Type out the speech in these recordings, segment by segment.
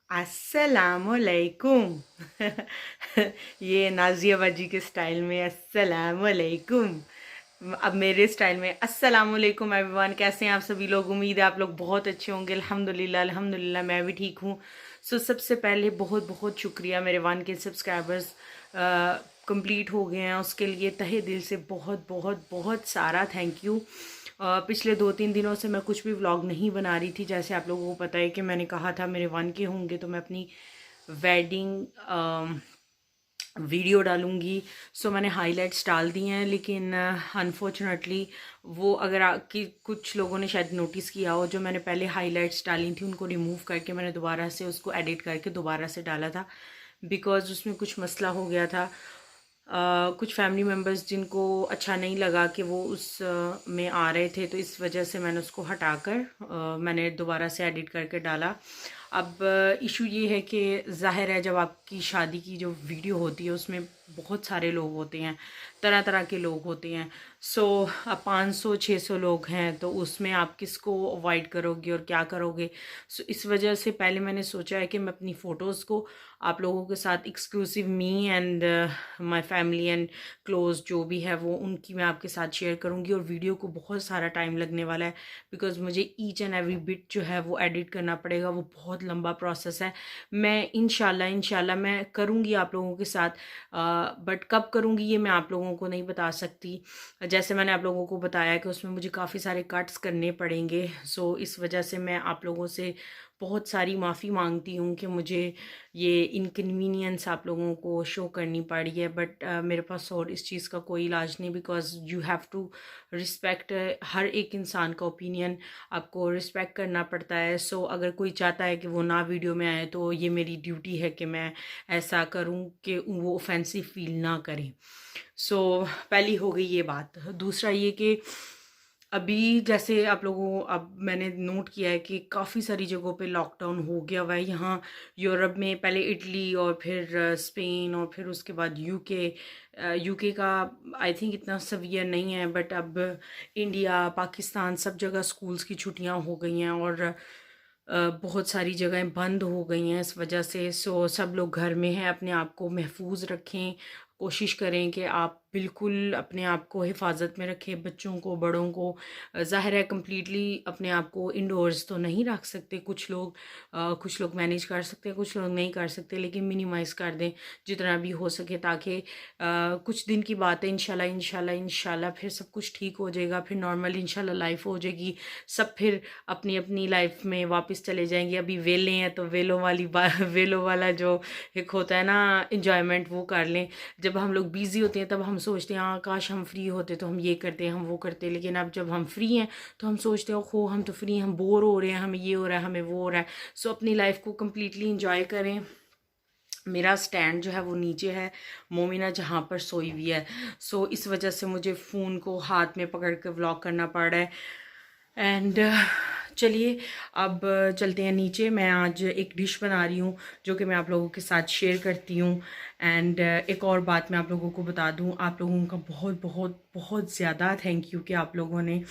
अस्सलामुअलैकुम। ये नाजिया बाजी के स्टाइल में अस्सलामुअलैकुम। अब मेरे स्टाइल में अस्सलामुअलैकुम एवरीवन। कैसे हैं आप सभी लोग? उम्मीद है आप लोग बहुत अच्छे होंगे। अल्हम्दुलिल्लाह अल्हम्दुलिल्लाह मैं भी ठीक हूँ। सबसे पहले बहुत बहुत शुक्रिया। मेरे 1K सब्सक्राइबर्स कंप्लीट हो गए हैं, उसके लिए तहे दिल से बहुत बहुत बहुत सारा थैंक यू। पिछले 2-3 दिनों से मैं कुछ भी व्लॉग नहीं बना रही थी। जैसे आप लोगों को पता है कि मैंने कहा था मेरे 1K होंगे तो मैं अपनी वेडिंग वीडियो डालूंगी। मैंने हाइलाइट्स डाल दिए हैं, लेकिन अनफॉर्चुनेटली वो अगर कि कुछ लोगों ने शायद नोटिस किया हो, जो मैंने पहले हाइलाइट्स डाली थी उनको रिमूव करके मैंने दोबारा से उसको एडिट करके दोबारा से डाला था, बिकॉज़ उसमें कुछ मसला हो गया था। कुछ फैमिली मेम्बर्स जिनको अच्छा नहीं लगा कि वो उस में आ रहे थे, तो इस वजह से मैंने उसको हटाकर मैंने दोबारा से एडिट करके डाला। अब इशू ये है कि ज़ाहिर है जब आपकी शादी की जो वीडियो होती है उसमें बहुत सारे लोग होते हैं, तरह तरह के लोग होते हैं। अब 500-600 लोग हैं, तो उसमें आप किसको अवॉइड करोगे और क्या करोगे? इस वजह से पहले मैंने सोचा है कि मैं अपनी फ़ोटोज़ को आप लोगों के साथ exclusive me and my family and close जो भी है वो उनकी मैं आपके साथ शेयर करूंगी। और वीडियो को बहुत सारा टाइम लगने वाला है, बिकॉज़ मुझे ईच एंड एवरी बिट जो है वो एडिट करना पड़ेगा। वो बहुत लंबा प्रोसेस है। मैं इंशाल्लाह मैं करूंगी आप लोगों के साथ, बट कब करूंगी ये मैं आप लोगों को नहीं बता सकती। जैसे मैंने आप लोगों को बताया कि उसमें मुझे काफ़ी सारे कट्स करने पड़ेंगे। इस वजह से मैं आप लोगों से बहुत सारी माफ़ी मांगती हूँ कि मुझे ये इनकन्वीनियंस आप लोगों को शो करनी पड़ी है। बट मेरे पास और इस चीज़ का कोई इलाज नहीं, because you have to respect हर एक इंसान का ओपिनियन आपको रिस्पेक्ट करना पड़ता है। अगर कोई चाहता है कि वो ना वीडियो में आए, तो ये मेरी ड्यूटी है कि मैं ऐसा करूं कि वो ऑफेंसिव फील ना करें। पहली हो गई ये बात। दूसरा ये कि अभी जैसे आप लोगों अब मैंने नोट किया है कि काफ़ी सारी जगहों पे लॉकडाउन हो गया हुआ है। यहाँ यूरोप में पहले इटली और फिर स्पेन और फिर उसके बाद यूके। यूके का आई थिंक इतना सवियर नहीं है, बट अब इंडिया पाकिस्तान सब जगह स्कूल्स की छुट्टियां हो गई हैं और बहुत सारी जगहें बंद हो गई हैं इस वजह से। सब लोग घर में हैं। अपने आप को महफूज रखें, कोशिश करें कि आप बिल्कुल अपने आप को हिफाजत में रखें, बच्चों को बड़ों को। ज़ाहिर है कम्प्लीटली अपने आप को इंडोर्स तो नहीं रख सकते। कुछ लोग मैनेज कर सकते हैं, कुछ लोग नहीं कर सकते, लेकिन मिनिमाइज़ कर दें जितना भी हो सके, ताकि कुछ दिन की बात है। इंशाल्लाह इंशाल्लाह इंशाल्लाह फिर सब कुछ ठीक हो जाएगा, फिर नॉर्मल इंशाल्लाह लाइफ हो जाएगी। सब फिर अपनी अपनी लाइफ में वापस चले जाएंगे। अभी वेले हैं तो वेलों वाली वेलों वाला जो एक होता है ना इंजॉयमेंट, वो कर लें। जब हम लोग बिजी होते हैं तब हम सोचते हैं हाँ काश हम फ्री होते तो हम ये करते हम वो करते, लेकिन अब जब हम फ्री हैं तो हम सोचते हैं खो हम तो फ्री हैं, हम बोर हो रहे हैं, हमें ये हो रहा है, हमें वो हो रहा है। अपनी लाइफ को कम्प्लीटली इंजॉय करें। मेरा स्टैंड जो है वो नीचे है, मोमिना जहाँ पर सोई हुई है। इस वजह से मुझे फ़ोन को हाथ में पकड़ कर व्लॉग करना पड़ रहा है। एंड चलिए अब चलते हैं नीचे। मैं आज एक डिश बना रही हूँ जो कि मैं आप लोगों के साथ शेयर करती हूँ। एंड एक और बात मैं आप लोगों को बता दूँ, आप लोगों का बहुत बहुत बहुत ज़्यादा थैंक यू कि आप लोगों ने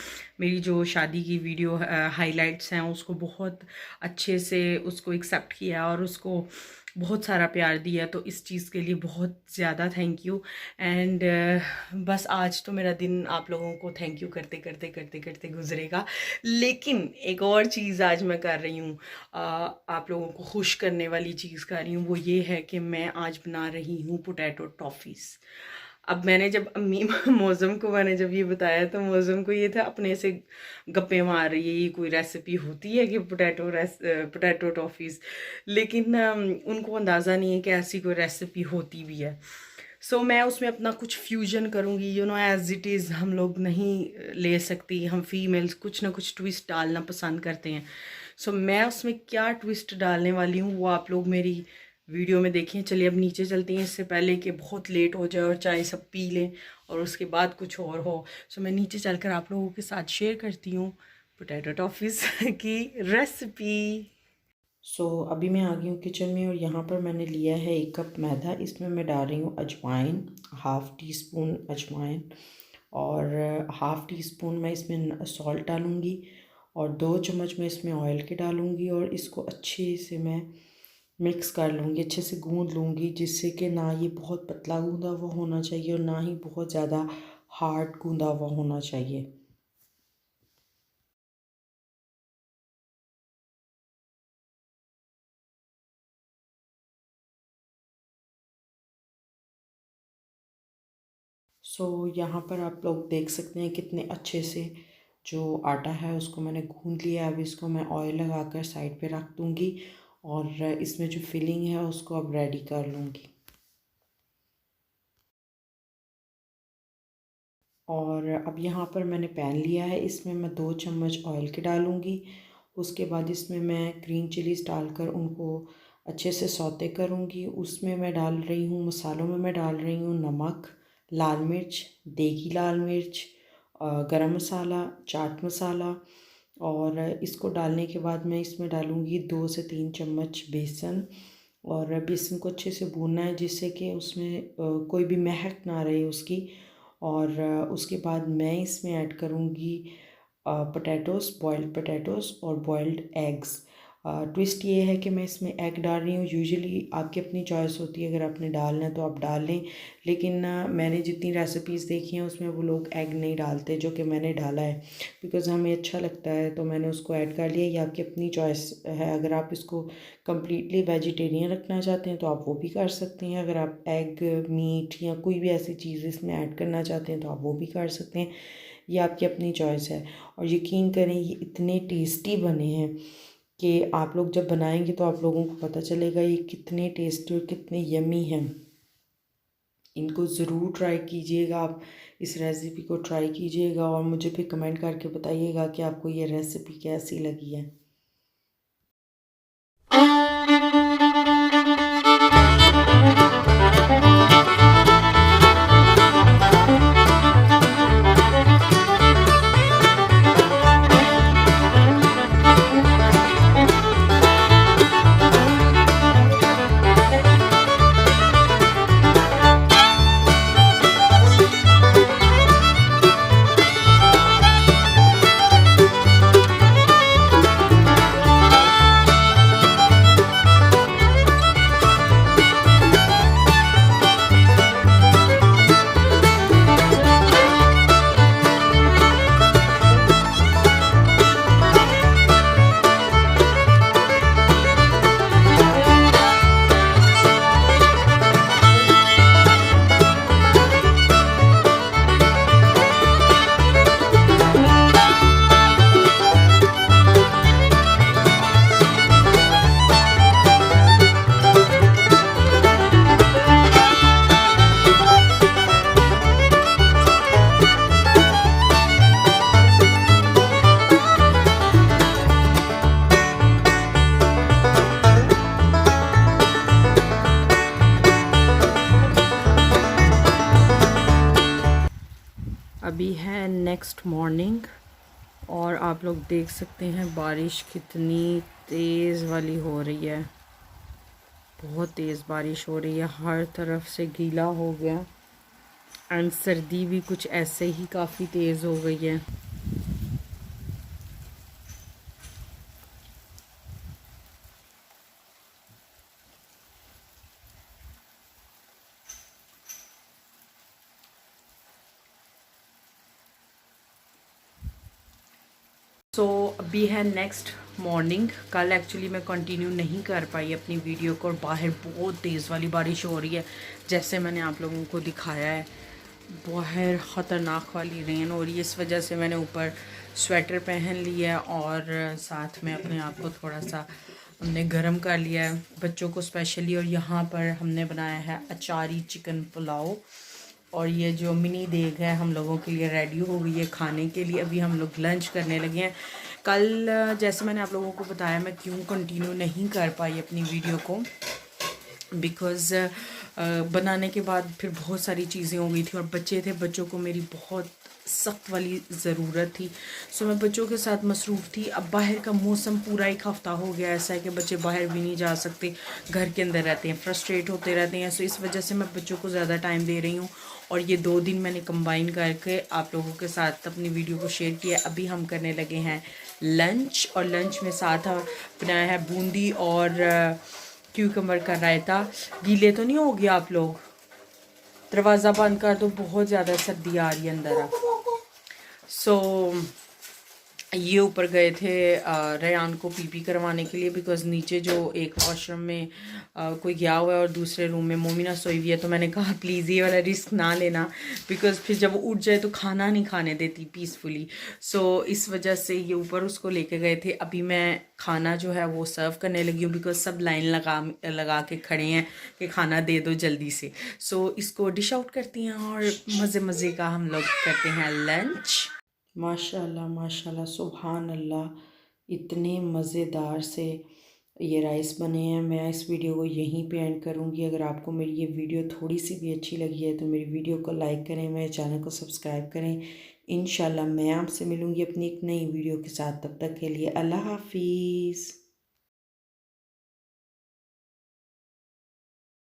मेरी जो शादी की वीडियो हाइलाइट्स हैं उसको बहुत अच्छे से उसको एक्सेप्ट किया और उसको बहुत सारा प्यार दिया। तो इस चीज़ के लिए बहुत ज़्यादा थैंक यू। एंड बस आज तो मेरा दिन आप लोगों को थैंक यू करते करते करते करते गुजरेगा। लेकिन एक और चीज़ आज मैं कर रही हूँ, आप लोगों को खुश करने वाली चीज़ कर रही हूँ। वो ये है कि मैं आज बना रही हूँ पोटैटो टॉफ़ीज़। अब मैंने जब अम्मी मौज़म को मैंने जब ये बताया तो मौज़म को ये था अपने से गप्पे मार रही है, ये कोई रेसिपी होती है कि पोटैटो टॉफ़ीज़। लेकिन उनको अंदाज़ा नहीं है कि ऐसी कोई रेसिपी होती भी है। मैं उसमें अपना कुछ फ्यूजन करूँगी। एज़ इट इज़ हम लोग नहीं ले सकती, हम फीमेल्स कुछ ना कुछ ट्विस्ट डालना पसंद करते हैं। मैं उसमें क्या ट्विस्ट डालने वाली हूँ वो आप लोग मेरी वीडियो में देखें। चलिए अब नीचे चलते हैं, इससे पहले कि बहुत लेट हो जाए और चाय सब पी लें और उसके बाद कुछ और हो। मैं नीचे चलकर आप लोगों के साथ शेयर करती हूँ पोटैटो टॉफ़ीज़ की रेसिपी। अभी मैं आ गई हूँ किचन में और यहाँ पर मैंने लिया है 1 कप मैदा। इसमें मैं डाल रही हूँ अजवाइन, हाफ़ टी स्पून अजवाइन, और हाफ़ टी स्पून मैं इसमें सॉल्ट डालूँगी और 2 चम्मच मैं इसमें ऑयल के डालूँगी और इसको अच्छे से मैं मिक्स कर लूँगी, अच्छे से गूँध लूँगी, जिससे कि ना ये बहुत पतला गूँधा हुआ होना चाहिए और ना ही बहुत ज़्यादा हार्ड गूँधा हुआ होना चाहिए। यहाँ पर आप लोग देख सकते हैं कितने अच्छे से जो आटा है उसको मैंने गूँध लिया है। अब इसको मैं ऑयल लगाकर साइड पे रख दूँगी और इसमें जो फिलिंग है उसको अब रेडी कर लूँगी। और अब यहाँ पर मैंने पैन लिया है, इसमें मैं 2 चम्मच ऑयल के डालूँगी। उसके बाद इसमें मैं ग्रीन चिलीज़ डालकर उनको अच्छे से सौते करूँगी। उसमें मैं डाल रही हूँ, मसालों में मैं डाल रही हूँ नमक, लाल मिर्च, देगी लाल मिर्च, गरम मसाला, चाट मसाला। और इसको डालने के बाद मैं इसमें डालूँगी 2 से 3 चम्मच बेसन। और बेसन को अच्छे से भूनना है जिससे कि उसमें कोई भी महक ना रहे उसकी। और उसके बाद मैं इसमें ऐड करूँगी पोटैटोज़, बॉइल्ड पोटैटोज़ और बॉइल्ड एग्स। ट्विस्ट ये है कि मैं इसमें एग डाल रही हूँ। यूजुअली आपकी अपनी चॉइस होती है, अगर आपने डालना है तो आप डाल लें, लेकिन मैंने जितनी रेसिपीज़ देखी हैं उसमें वो लोग एग नहीं डालते, जो कि मैंने डाला है बिकॉज़ हमें अच्छा लगता है तो मैंने उसको ऐड कर लिया। ये आपकी अपनी चॉइस है, अगर आप इसको कम्प्लीटली वेजिटेरियन रखना चाहते हैं तो आप वो भी कर सकते हैं। अगर आप एग, मीट या कोई भी ऐसी चीज़ इसमें ऐड करना चाहते हैं तो आप वो भी कर सकते हैं। ये आपकी अपनी चॉइस है। और यकीन करें ये इतने टेस्टी बने हैं कि आप लोग जब बनाएंगे तो आप लोगों को पता चलेगा ये कितने टेस्टी और कितने यमी हैं। इनको ज़रूर ट्राई कीजिएगा, आप इस रेसिपी को ट्राई कीजिएगा और मुझे फिर कमेंट करके बताइएगा कि आपको ये रेसिपी कैसी लगी है। अभी है नेक्स्ट मॉर्निंग और आप लोग देख सकते हैं बारिश कितनी तेज़ वाली हो रही है। बहुत तेज़ बारिश हो रही है, हर तरफ से गीला हो गया एंड सर्दी भी कुछ ऐसे ही काफ़ी तेज़ हो गई है। अभी है नेक्स्ट मॉर्निंग। कल एक्चुअली मैं कंटिन्यू नहीं कर पाई अपनी वीडियो को और बाहर बहुत तेज़ वाली बारिश हो रही है, जैसे मैंने आप लोगों को दिखाया है। बाहर ख़तरनाक वाली रेन हो रही है, इस वजह से मैंने ऊपर स्वेटर पहन लिया है और साथ में अपने आप को थोड़ा सा हमने गर्म कर लिया है बच्चों को स्पेशली। और यहाँ पर हमने बनाया है अचारी चिकन पुलाव और ये जो मिनी देग है हम लोगों के लिए रेडी हो गई है खाने के लिए। अभी हम लोग लंच करने लगे हैं। कल जैसे मैंने आप लोगों को बताया मैं क्यों कंटिन्यू नहीं कर पाई अपनी वीडियो को, बिकॉज़ बनाने के बाद फिर बहुत सारी चीज़ें हो गई थी और बच्चे थे, बच्चों को मेरी बहुत सख्त वाली ज़रूरत थी। मैं बच्चों के साथ मसरूफ़ थी। अब बाहर का मौसम पूरा एक हफ़्ता हो गया ऐसा है कि बच्चे बाहर भी नहीं जा सकते, घर के अंदर रहते हैं, फ्रस्ट्रेट होते रहते हैं। इस वजह से मैं बच्चों को ज़्यादा टाइम दे रही हूँ और ये 2 दिन मैंने कंबाइन करके आप लोगों के साथ अपनी वीडियो को शेयर किया। अभी हम करने लगे हैं लंच और लंच में साथ बनाया है बूंदी और क्यूकम्बर का रायता। गीले तो नहीं हो गया आप लोग? दरवाज़ा बंद कर दो, बहुत ज़्यादा सर्दी आ रही है अंदर अब। सो ये ऊपर गए थे रेयान को पीपी करवाने के लिए, बिकॉज़ नीचे जो एक वॉशरूम में कोई गया हुआ है और दूसरे रूम में मोमिना सोई हुई है। तो मैंने कहा प्लीज़ ये वाला रिस्क ना लेना, बिकॉज़ फिर जब वो उठ जाए तो खाना नहीं खाने देती पीसफुली। सो इस वजह से ये ऊपर उसको लेके गए थे। अभी मैं खाना जो है वो सर्व करने लगी हूँ, बिकॉज़ सब लाइन लगा के खड़े हैं कि खाना दे दो जल्दी से। सो इसको डिश आउट करती हैं और मज़े मज़े का हम लोग करते हैं लंच। माशाल्लाह माशाल्लाह सुभान अल्लाह, इतने मज़ेदार से ये राइस बने हैं। मैं इस वीडियो को यहीं पे एंड करूँगी। अगर आपको मेरी ये वीडियो थोड़ी सी भी अच्छी लगी है तो मेरी वीडियो को लाइक करें, मेरे चैनल को सब्सक्राइब करें। इंशाल्लाह मैं आपसे मिलूँगी अपनी एक नई वीडियो के साथ। तब तक के लिए अल्लाह हाफिज़।